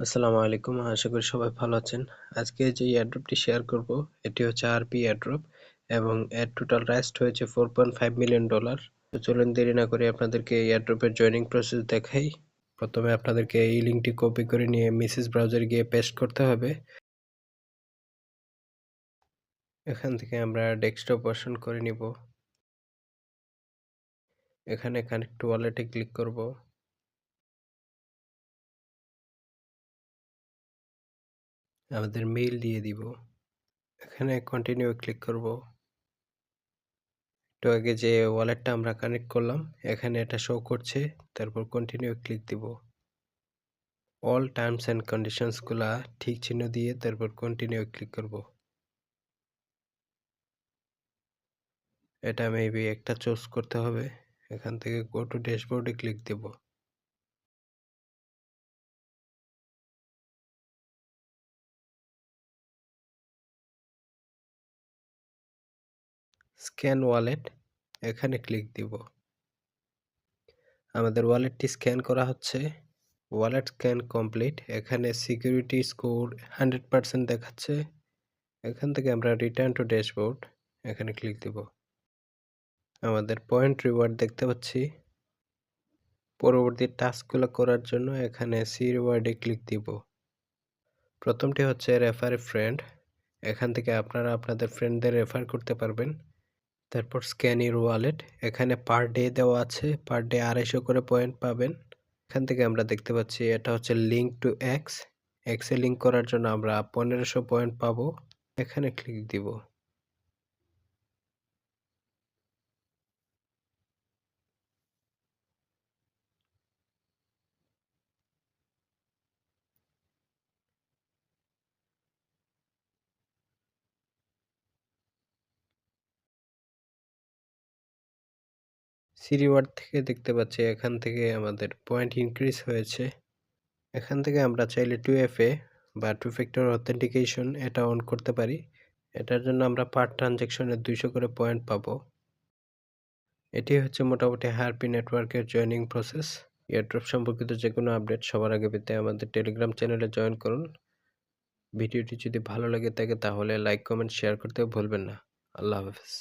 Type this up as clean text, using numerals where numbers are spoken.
আসসালামু আলাইকুম। আশা করি সবাই ভালো আছেন। আজকে যে এয়ারড্রপটি শেয়ার করব এটি হচ্ছে আরপি এয়ারড্রপ এবং এর টোটাল রাইজড হয়েছে $4.5 মিলিয়ন। তো চলুন দেরি না করে আপনাদেরকে এয়ারড্রপের জয়েনিং প্রসেস দেখাই। প্রথমে আপনাদেরকে এই লিঙ্কটি কপি করে নিয়ে মেসেজ ব্রাউজারে গিয়ে পেস্ট করতে হবে। এখান থেকে আমরা ডেস্কটপ ভার্সন করে নিব। এখানে কানেক্ট ওয়ালেটে ক্লিক করব। আমাদের মেইল দিয়ে দিব। এখানে কন্টিনিউ ক্লিক করব। একটু আগে যে ওয়ালেটটা আমরা কানেক্ট করলাম এখানে এটা শো করছে, তারপর কন্টিনিউ ক্লিক দিব। অল টার্মস অ্যান্ড কন্ডিশনস গুলা ঠিক চিহ্ন দিয়ে তারপর কন্টিনিউ ক্লিক করব। এটা মেবি একটা চুজ করতে হবে। এখান থেকে গো টু ড্যাশবোর্ডে ক্লিক দেব। স্ক্যান ওয়ালেট এখানে ক্লিক দিব। আমাদের ওয়ালেটটি স্ক্যান করা হচ্ছে। Wallet scan complete. এখানে সিকিউরিটি স্কোর 100% দেখাচ্ছে। এখান থেকে আমরা রিটার্ন টু ড্যাশবোর্ড এখানে ক্লিক দিব। আমাদের পয়েন্ট রিওয়ার্ড দেখতে পাচ্ছি। পরবর্তী টাস্কগুলো করার জন্য এখানে সি রিওয়ার্ডে ক্লিক দিব। প্রথমটি হচ্ছে রেফার এ ফ্রেন্ড। এখান থেকে আপনারা আপনাদের ফ্রেন্ডদের রেফার করতে পারবেন। তারপর স্ক্যান ইউর ওয়ালেট, এখানে পার ডে দেওয়া আছে, পার ডে 250 করে পয়েন্ট পাবেন। এখান থেকে আমরা দেখতে পাচ্ছি এটা হচ্ছে লিঙ্ক টু এক্স। এক্সে লিঙ্ক করার জন্য আমরা 1500 পয়েন্ট পাবো। এখানে ক্লিক দিব। সি রিওয়ার্ড থেকে দেখতে পাচ্ছি এখান থেকে আমাদের পয়েন্ট ইনক্রিজ হয়েছে। এখান থেকে আমরা চাইলে 2FA বা টু ফ্যাক্টর অথেন্টিকেশন এটা অন করতে পারি। এটার জন্য আমরা পার ট্রানজ্যাকশনে 200 করে পয়েন্ট পাবো। এটি হচ্ছে মোটামুটি হারপি নেটওয়ার্কের জয়েনিং প্রসেস। এয়ারড্রপ সম্পর্কিত যে কোনো আপডেট সবার আগে পেতে আমাদের টেলিগ্রাম চ্যানেলে জয়েন করুন। ভিডিওটি যদি ভালো লাগে থাকে তাহলে লাইক, কমেন্ট, শেয়ার করতে ভুলবেন না। আল্লাহ হাফেজ।